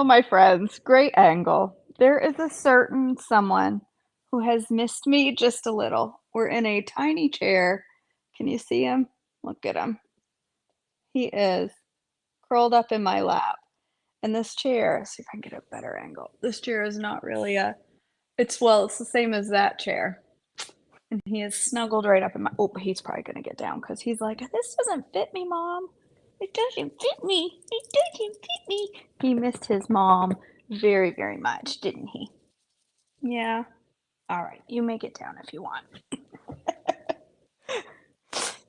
Hello, my friends. Great angle. There is a certain someone who has missed me just a little. We're in a tiny chair. Can you see him? Look at him. He is curled up in my lap. And this chair, see if I can get a better angle. This chair is not really it's the same as that chair. And he is snuggled right up in my, oh, he's probably going to get down because he's like, this doesn't fit me, Mom. It doesn't fit me. It doesn't fit me. He missed his mom very, very much, didn't he? Yeah. All right. You may get down if you want.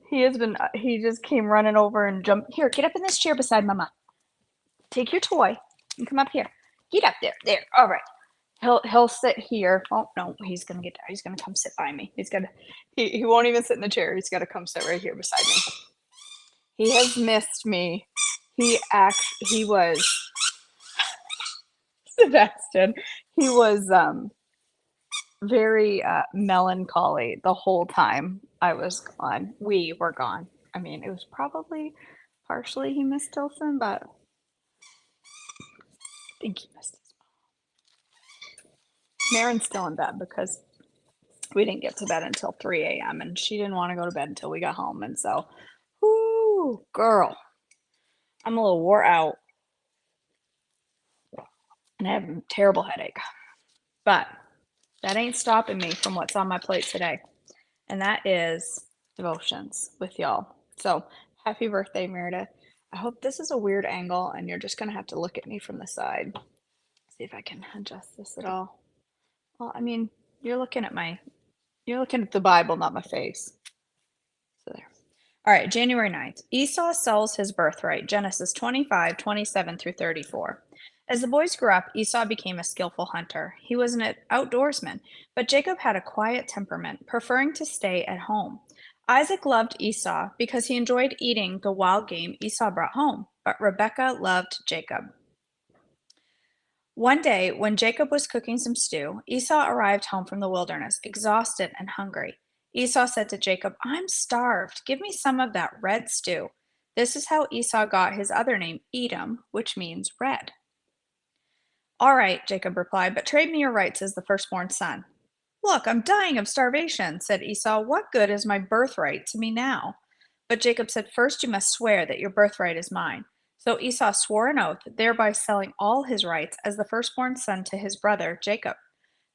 He just came running over and jumped. Here, get up in this chair beside Mama. Take your toy and come up here. Get up there. There. All right. He'll sit here. Oh no, he's gonna get down. He's gonna come sit by me. He won't even sit in the chair. He's gotta come sit right here beside me. He has missed me. He was Sebastian. He was very melancholy the whole time I was gone. We were gone. I mean, it was probably partially he missed Tilson, but I think he missed his mom. Marin's still in bed because we didn't get to bed until 3 a.m. and she didn't want to go to bed until we got home. And so, whoo, girl, I'm a little wore out and I have a terrible headache. But that ain't stopping me from what's on my plate today. And that is devotions with y'all. So happy birthday, Meredith. I hope this is a weird angle and you're just going to have to look at me from the side. See if I can adjust this at all. Well, I mean, you're looking at the Bible, not my face. So there. All right, January 9th. Esau sells his birthright, Genesis 25, 27 through 34. As the boys grew up, Esau became a skillful hunter. He was an outdoorsman, but Jacob had a quiet temperament, preferring to stay at home. Isaac loved Esau because he enjoyed eating the wild game Esau brought home, but Rebekah loved Jacob. One day, when Jacob was cooking some stew, Esau arrived home from the wilderness, exhausted and hungry. Esau said to Jacob, I'm starved. Give me some of that red stew. This is how Esau got his other name, Edom, which means red. All right, Jacob replied, but trade me your rights as the firstborn son. Look, I'm dying of starvation, said Esau. What good is my birthright to me now? But Jacob said, first you must swear that your birthright is mine. So Esau swore an oath, thereby selling all his rights as the firstborn son to his brother Jacob.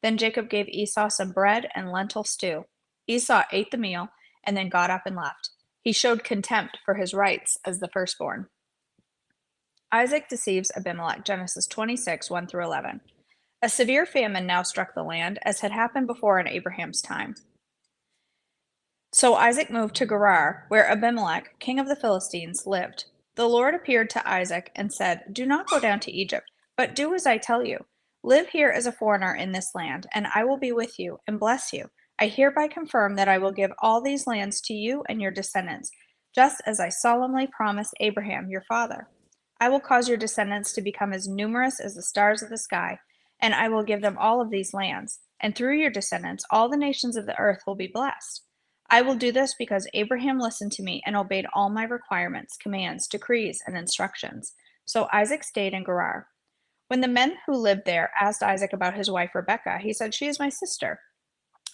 Then Jacob gave Esau some bread and lentil stew. Esau ate the meal and then got up and left. He showed contempt for his rights as the firstborn. Isaac deceives Abimelech, Genesis 26, 1 through 11. A severe famine now struck the land, as had happened before in Abraham's time. So Isaac moved to Gerar, where Abimelech, king of the Philistines, lived. The Lord appeared to Isaac and said, do not go down to Egypt, but do as I tell you. Live here as a foreigner in this land, and I will be with you and bless you. I hereby confirm that I will give all these lands to you and your descendants, just as I solemnly promised Abraham your father. I will cause your descendants to become as numerous as the stars of the sky, and I will give them all of these lands. And through your descendants, all the nations of the earth will be blessed. I will do this because Abraham listened to me and obeyed all my requirements, commands, decrees, and instructions. So Isaac stayed in Gerar. When the men who lived there asked Isaac about his wife Rebekah, he said, she is my sister.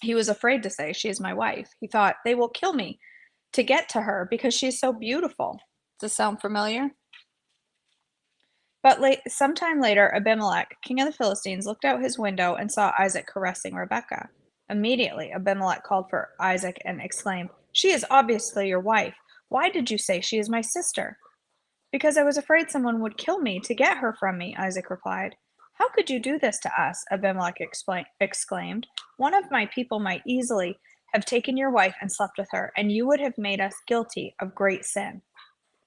He was afraid to say, she is my wife. He thought, they will kill me to get to her because she is so beautiful. Does this sound familiar? But sometime later, Abimelech, king of the Philistines, looked out his window and saw Isaac caressing Rebekah. Immediately, Abimelech called for Isaac and exclaimed, she is obviously your wife. Why did you say she is my sister? Because I was afraid someone would kill me to get her from me, Isaac replied. How could you do this to us? Abimelech exclaimed. One of my people might easily have taken your wife and slept with her, and you would have made us guilty of great sin.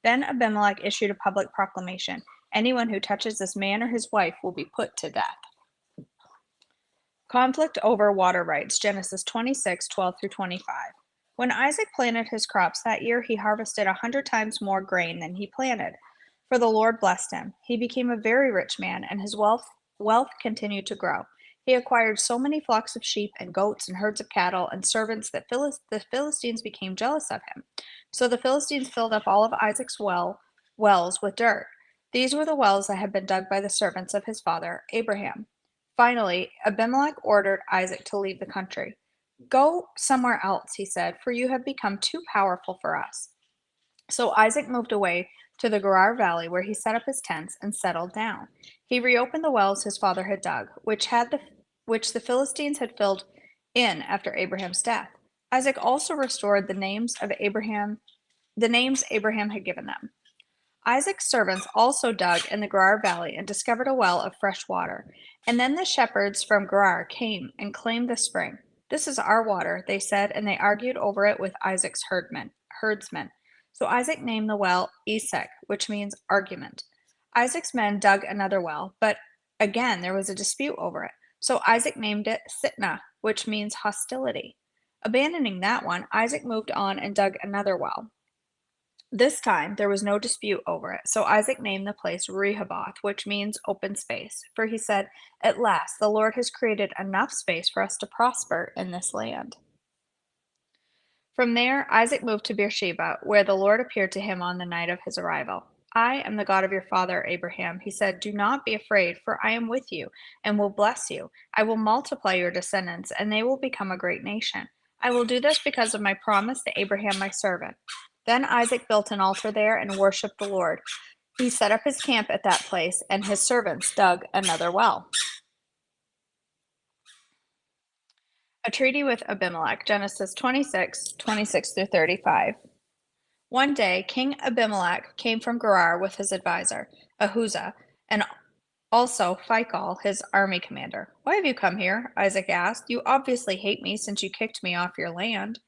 Then Abimelech issued a public proclamation. Anyone who touches this man or his wife will be put to death. Conflict over water rights, Genesis 26, 12 through 25. When Isaac planted his crops that year, he harvested 100 times more grain than he planted, for the Lord blessed him. He became a very rich man, and his wealth continued to grow. He acquired so many flocks of sheep and goats and herds of cattle and servants that the Philistines became jealous of him. So the Philistines filled up all of Isaac's wells with dirt. These were the wells that had been dug by the servants of his father, Abraham. Finally, Abimelech ordered Isaac to leave the country. Go somewhere else, he said, for you have become too powerful for us. So Isaac moved away to the Gerar Valley, where he set up his tents and settled down. He reopened the wells his father had dug, which the Philistines had filled in after Abraham's death. Isaac also restored the names Abraham had given them. Isaac's servants also dug in the Gerar Valley and discovered a well of fresh water. And then the shepherds from Gerar came and claimed the spring. This is our water, they said, and they argued over it with Isaac's herdsmen. So Isaac named the well Esek, which means argument. Isaac's men dug another well, but again there was a dispute over it. So Isaac named it Sitnah, which means hostility. Abandoning that one, Isaac moved on and dug another well. This time there was no dispute over it, so Isaac named the place Rehoboth, which means open space. For he said, "At last the Lord has created enough space for us to prosper in this land." From there, Isaac moved to Beersheba, where the Lord appeared to him on the night of his arrival. "I am the God of your father Abraham," he said. "Do not be afraid, for I am with you and will bless you. I will multiply your descendants, and they will become a great nation. I will do this because of my promise to Abraham my servant." Then Isaac built an altar there and worshipped the Lord. He set up his camp at that place, and his servants dug another well. A treaty with Abimelech, Genesis 26:26 through 35. One day, King Abimelech came from Gerar with his advisor, Ahuzah, and also Phicol, his army commander. "Why have you come here?" Isaac asked. "You obviously hate me since you kicked me off your land."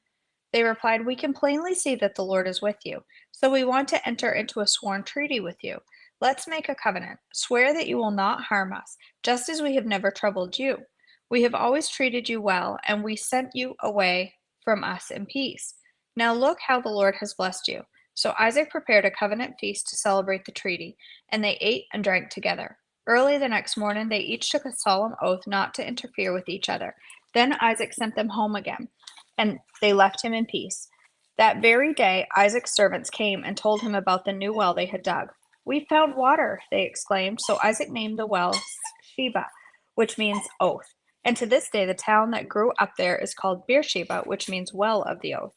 They replied, "We can plainly see that the Lord is with you, so we want to enter into a sworn treaty with you. Let's make a covenant. Swear that you will not harm us, just as we have never troubled you. We have always treated you well, and we sent you away from us in peace. Now look how the Lord has blessed you." So Isaac prepared a covenant feast to celebrate the treaty, and they ate and drank together. Early the next morning, they each took a solemn oath not to interfere with each other. Then Isaac sent them home again, and they left him in peace. That very day, Isaac's servants came and told him about the new well they had dug. "We found water," they exclaimed. So Isaac named the well Sheba, which means oath. And to this day, the town that grew up there is called Beersheba, which means well of the oath.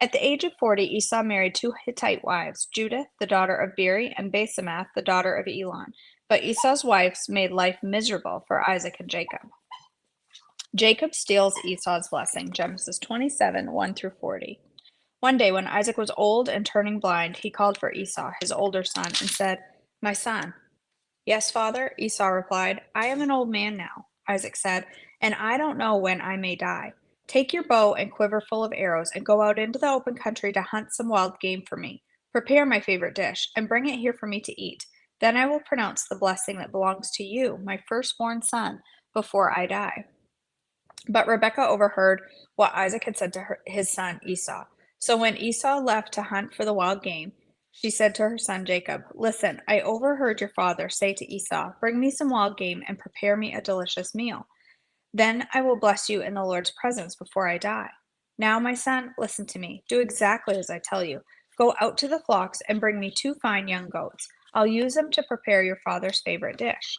At the age of 40, Esau married two Hittite wives, Judith, the daughter of Beeri, and Basemath, the daughter of Elon. But Esau's wives made life miserable for Isaac and Jacob. Jacob steals Esau's blessing, Genesis 27, 1 through 40. One day, when Isaac was old and turning blind, he called for Esau, his older son, and said, "My son." "Yes, father," Esau replied. "I am an old man now," Isaac said, "and I don't know when I may die. Take your bow and quiver full of arrows and go out into the open country to hunt some wild game for me. Prepare my favorite dish and bring it here for me to eat. Then I will pronounce the blessing that belongs to you, my firstborn son, before I die." But Rebekah overheard what Isaac had said to his son Esau. So when Esau left to hunt for the wild game, she said to her son Jacob, "Listen, I overheard your father say to Esau, 'Bring me some wild game and prepare me a delicious meal. Then I will bless you in the Lord's presence before I die.' Now, my son, listen to me. Do exactly as I tell you. Go out to the flocks and bring me two fine young goats. I'll use them to prepare your father's favorite dish.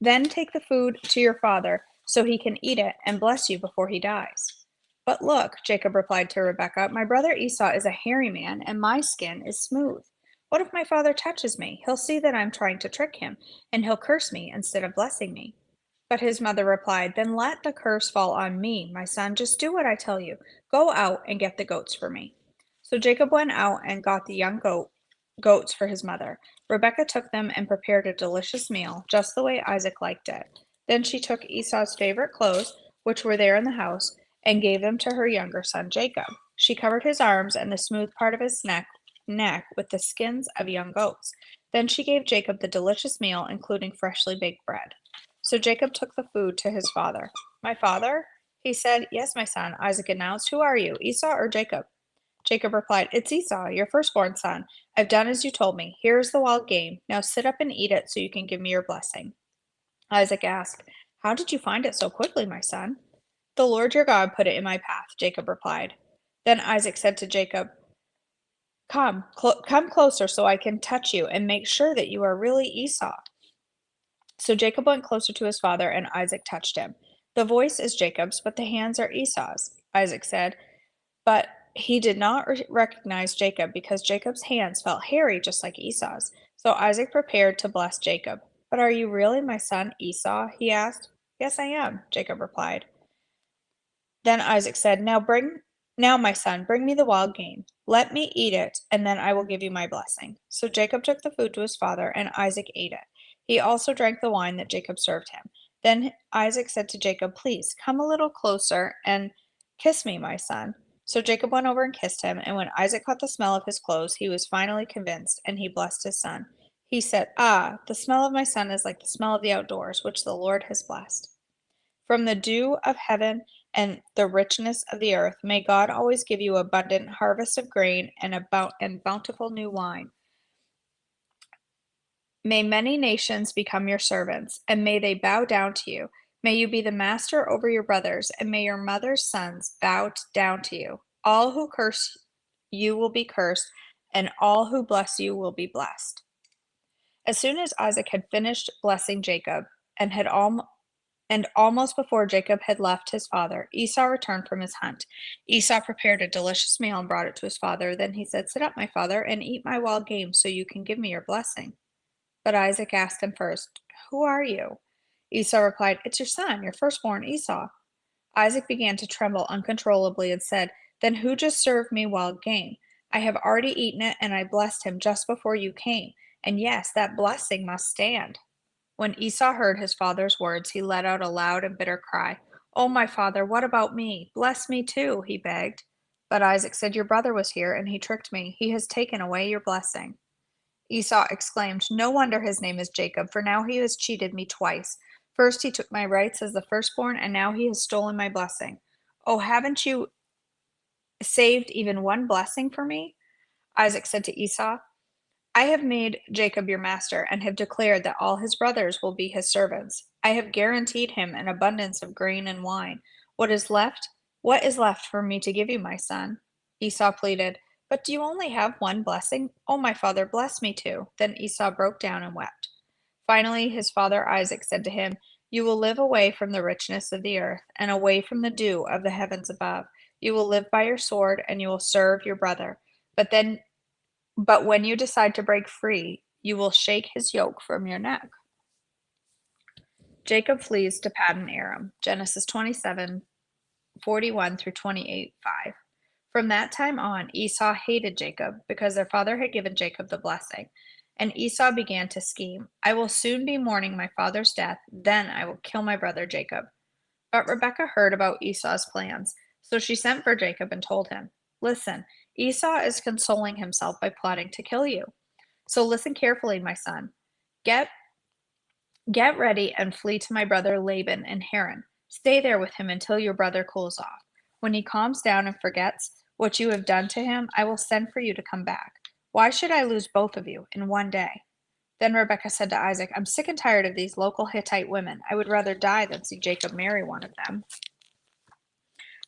Then take the food to your father, so he can eat it and bless you before he dies." "But look," Jacob replied to Rebekah, "my brother Esau is a hairy man, and my skin is smooth. What if my father touches me? He'll see that I'm trying to trick him, and he'll curse me instead of blessing me." But his mother replied, "Then let the curse fall on me, my son. Just do what I tell you. Go out and get the goats for me." So Jacob went out and got the young goats for his mother. Rebekah took them and prepared a delicious meal, just the way Isaac liked it. Then she took Esau's favorite clothes, which were there in the house, and gave them to her younger son Jacob. She covered his arms and the smooth part of his neck with the skins of young goats. Then she gave Jacob the delicious meal, including freshly baked bread. So Jacob took the food to his father. "My father?" he said. "Yes, my son," Isaac announced. "Who are you, Esau or Jacob?" Jacob replied, "It's Esau, your firstborn son. I've done as you told me. Here is the wild game. Now sit up and eat it so you can give me your blessing." Isaac asked, "How did you find it so quickly, my son?" "The Lord your God put it in my path," Jacob replied. Then Isaac said to Jacob, Come closer so I can touch you and make sure that you are really Esau." So Jacob went closer to his father, and Isaac touched him. "The voice is Jacob's, but the hands are Esau's," Isaac said. But he did not recognize Jacob because Jacob's hands felt hairy just like Esau's. So Isaac prepared to bless Jacob. "But are you really my son Esau?" he asked. "Yes, I am," Jacob replied. Then Isaac said, "Now, my son, bring me the wild game. Let me eat it, and then I will give you my blessing." So Jacob took the food to his father, and Isaac ate it. He also drank the wine that Jacob served him. Then Isaac said to Jacob, "Please come a little closer and kiss me, my son." So Jacob went over and kissed him, and when Isaac caught the smell of his clothes, he was finally convinced, and he blessed his son. He said, "Ah, the smell of my son is like the smell of the outdoors, which the Lord has blessed." From the dew of heaven and the richness of the earth, may God always give you abundant harvest of grain and bountiful new wine. May many nations become your servants, and may they bow down to you. May you be the master over your brothers, and may your mother's sons bow down to you. All who curse you will be cursed, and all who bless you will be blessed. As soon as Isaac had finished blessing Jacob and had and almost before Jacob had left his father, Esau returned from his hunt. Esau prepared a delicious meal and brought it to his father. Then he said, "Sit up, my father, and eat my wild game so you can give me your blessing." But Isaac asked him first, "Who are you?" Esau replied, "It's your son, your firstborn, Esau." Isaac began to tremble uncontrollably and said, "Then who just served me wild game? I have already eaten it, and I blessed him just before you came. And yes, that blessing must stand." When Esau heard his father's words, he let out a loud and bitter cry. "Oh, my father, what about me? Bless me too," he begged. But Isaac said, "Your brother was here, and he tricked me. He has taken away your blessing." Esau exclaimed, "No wonder his name is Jacob, for now he has cheated me twice. First he took my rights as the firstborn, and now he has stolen my blessing. Oh, haven't you saved even one blessing for me?" Isaac said to Esau, "I have made Jacob your master, and have declared that all his brothers will be his servants. I have guaranteed him an abundance of grain and wine. What is left? What is left for me to give you, my son?" Esau pleaded, "But do you only have one blessing? Oh, my father, bless me too." Then Esau broke down and wept. Finally, his father Isaac said to him, "You will live away from the richness of the earth, and away from the dew of the heavens above. You will live by your sword, and you will serve your brother. But when you decide to break free, you will shake his yoke from your neck." Jacob flees to Paddan Aram. Genesis 27:41 through 28:5. From that time on, Esau hated Jacob because their father had given Jacob the blessing. And Esau began to scheme, "I will soon be mourning my father's death, then I will kill my brother Jacob." But Rebekah heard about Esau's plans, so she sent for Jacob and told him, "Listen, Esau is consoling himself by plotting to kill you. So listen carefully, my son. Get get ready and flee to my brother Laban in Haran. Stay there with him until your brother cools off. When he calms down and forgets what you have done to him, I will send for you to come back. Why should I lose both of you in one day?" Then Rebekah said to Isaac, "I'm sick and tired of these local Hittite women. I would rather die than see Jacob marry one of them."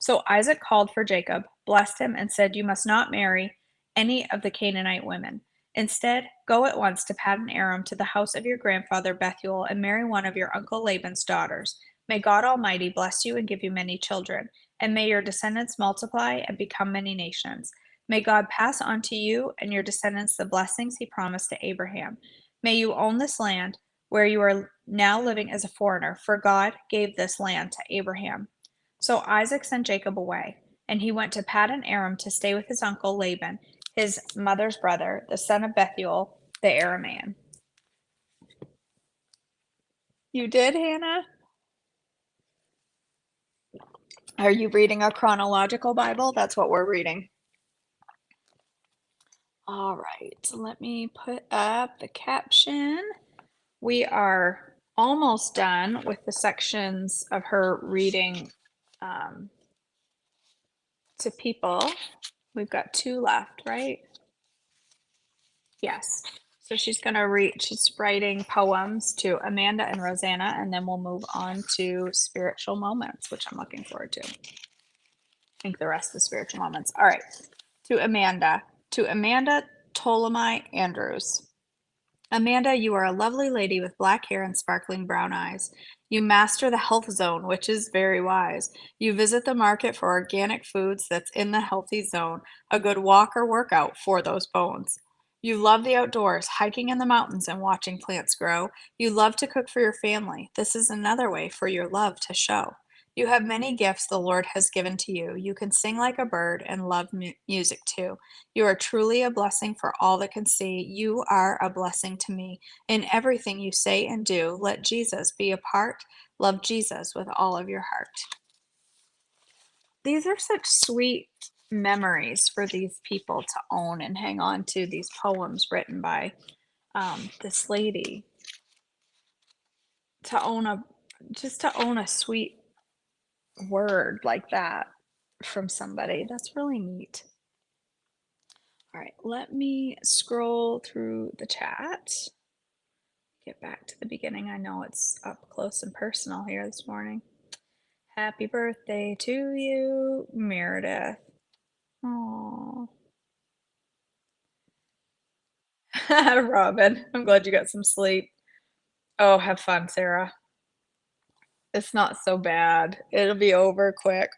So Isaac called for Jacob, blessed him, and said, "You must not marry any of the Canaanite women. Instead, go at once to Paddan Aram to the house of your grandfather Bethuel and marry one of your uncle Laban's daughters. May God Almighty bless you and give you many children, and may your descendants multiply and become many nations. May God pass on to you and your descendants the blessings he promised to Abraham. May you own this land where you are now living as a foreigner, for God gave this land to Abraham." So Isaac sent Jacob away, and he went to Paddan Aram to stay with his uncle Laban, his mother's brother, the son of Bethuel the Aramean. You did, Hannah? Are you reading a chronological Bible? That's what we're reading. All right, let me put up the caption. We are almost done with the sections of her reading to people. We've got two left, right? Yes. So she's writing poems to Amanda and Rosanna, and then we'll move on to spiritual moments, which I'm looking forward to. I think the rest of the spiritual moments. All right. To Amanda. To Amanda Ptolemy Andrews. Amanda, you are a lovely lady with black hair and sparkling brown eyes. You master the health zone, which is very wise. You visit the market for organic foods that's in the healthy zone, a good walk or workout for those bones. You love the outdoors, hiking in the mountains and watching plants grow. You love to cook for your family. This is another way for your love to show. You have many gifts the Lord has given to you. You can sing like a bird and love music too. You are truly a blessing for all that can see. You are a blessing to me. In everything you say and do, let Jesus be a part. Love Jesus with all of your heart. These are such sweet memories for these people to own and hang on to, these poems written by this lady, to own a just to own a sweet word like that from somebody. That's really neat. All right, let me scroll through the chat. Get back to the beginning. I know it's up close and personal here this morning. Happy birthday to you, Meredith. Oh, Robin, I'm glad you got some sleep. Oh, have fun, Sarah. It's not so bad. It'll be over quick.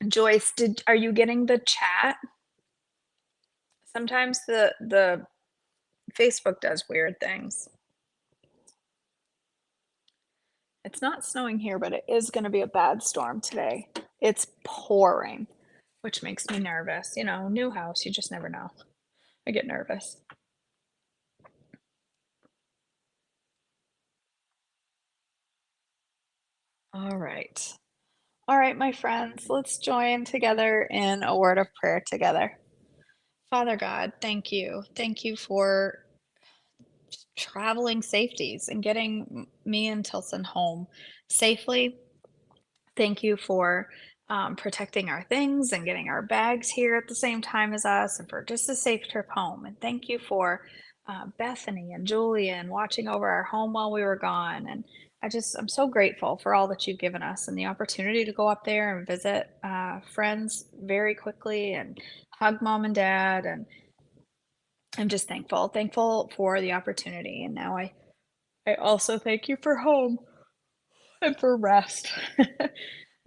Joyce, are you getting the chat? Sometimes the Facebook does weird things. It's not snowing here, but it is going to be a bad storm today. It's pouring, which makes me nervous. You know, new house, you just never know. I get nervous. All right. All right, my friends, let's join together in a word of prayer together. Father God, thank you. Thank you for traveling safeties and getting me and Tilson home safely. Thank you for protecting our things and getting our bags here at the same time as us and for just a safe trip home. And thank you for Bethany and Julia and watching over our home while we were gone. And I'm so grateful for all that you've given us and the opportunity to go up there and visit friends very quickly and hug mom and dad. And I'm just thankful for the opportunity. And now I also thank you for home and for rest.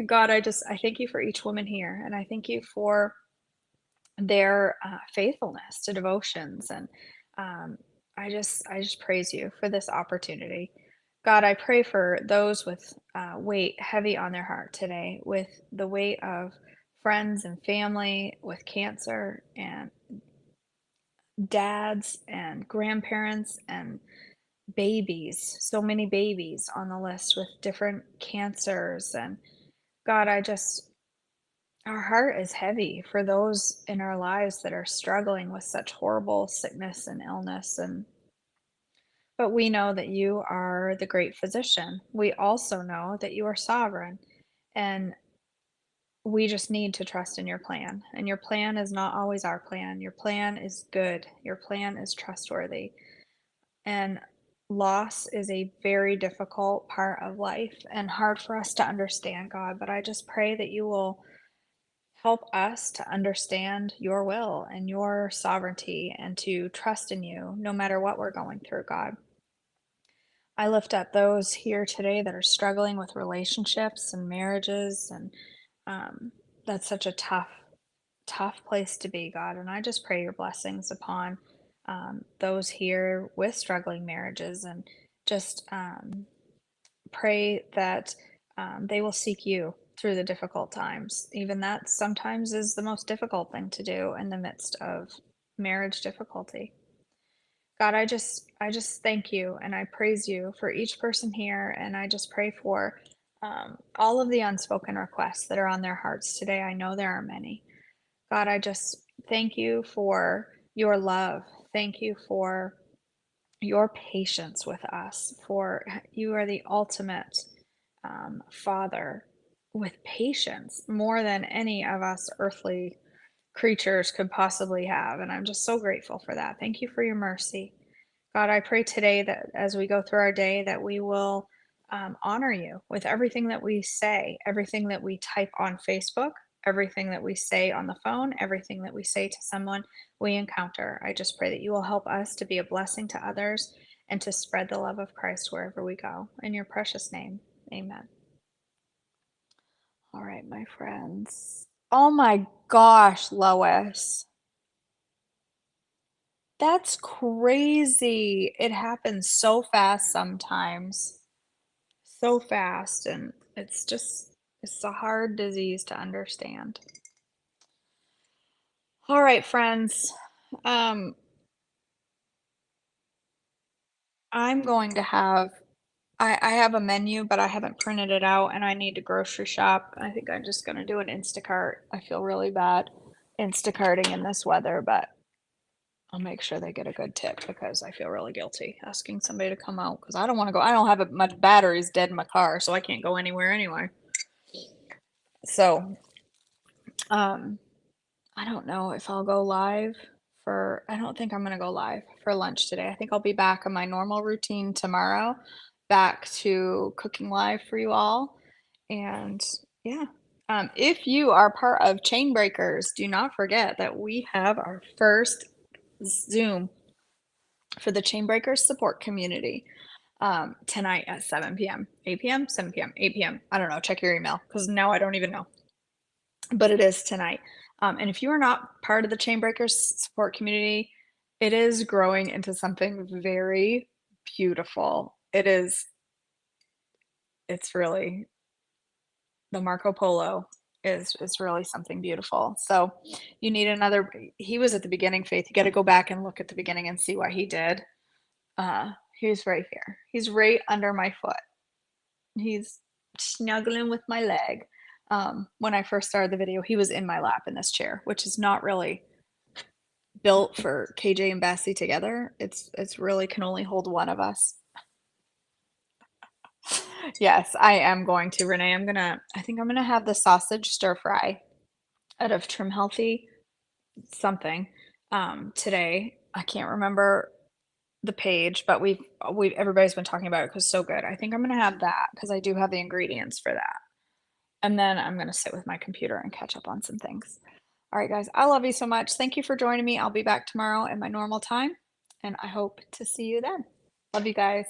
God, I thank you for each woman here, and I thank you for their faithfulness to devotions, and um, I just praise you for this opportunity. God, I pray for those with weight heavy on their heart today, with the weight of friends and family with cancer, and dads and grandparents and babies, so many babies on the list with different cancers. And God, our heart is heavy for those in our lives that are struggling with such horrible sickness and illness. And but we know that you are the great physician. We also know that you are sovereign, and we just need to trust in your plan. And your plan is not always our plan. Your plan is good. Your plan is trustworthy. And loss is a very difficult part of life and hard for us to understand, God. But I just pray that you will help us to understand your will and your sovereignty and to trust in you no matter what we're going through, God. I lift up those here today that are struggling with relationships and marriages, and um, that's such a tough place to be, God. And I just pray your blessings upon those here with struggling marriages, and just pray that they will seek you through the difficult times. Even that sometimes is the most difficult thing to do in the midst of marriage difficulty. God, I just thank you and I praise you for each person here, and I just pray for all of the unspoken requests that are on their hearts today. I know there are many. God, I just thank you for your love. Thank you for your patience with us, for you are the ultimate Father with patience, more than any of us earthly creatures could possibly have. And I'm just so grateful for that. Thank you for your mercy. God, I pray today that as we go through our day, that we will honor you with everything that we say, everything that we type on Facebook, everything that we say on the phone, everything that we say to someone we encounter. I just pray that you will help us to be a blessing to others and to spread the love of Christ wherever we go. In your precious name, amen. All right, my friends. Oh my gosh, Lois. That's crazy. It happens so fast sometimes. So fast, and it's a hard disease to understand. All right, friends. Um, I'm going to have I have a menu, but I haven't printed it out and I need to grocery shop. I think I'm just gonna do an Instacart. I feel really bad Instacarting in this weather, but I'll make sure they get a good tip because I feel really guilty asking somebody to come out because I don't want to go. I don't have much batteries dead in my car, so I can't go anywhere anyway. So, um, I don't know if I'll go live I don't think I'm gonna go live for lunch today. I think I'll be back on my normal routine tomorrow, back to cooking live for you all. And yeah, if you are part of Chain Breakers, do not forget that we have our first Zoom for the Chain Breakers support community tonight at 7 p.m., 8 p.m., 7 p.m., 8 p.m. I don't know. Check your email because now I don't even know, but it is tonight. And if you are not part of the Chain Breakers support community, it is growing into something very beautiful. It's really the Marco Polo is really something beautiful. So you need another. He was at the beginning, Faith. You got to go back and look at the beginning and see what he did. He's right here. He's right under my foot. He's snuggling with my leg. When I first started the video, he was in my lap in this chair, which is not really built for KJ and Bessie together. It's really can only hold one of us. Yes, I am going to, Renee. I think I'm gonna have the sausage stir fry out of Trim Healthy something today. I can't remember the page, but we've everybody's been talking about it because it's so good. I think I'm gonna have that because I do have the ingredients for that. And then I'm gonna sit with my computer and catch up on some things. All right, guys, I love you so much. Thank you for joining me. I'll be back tomorrow at my normal time, and I hope to see you then. Love you guys.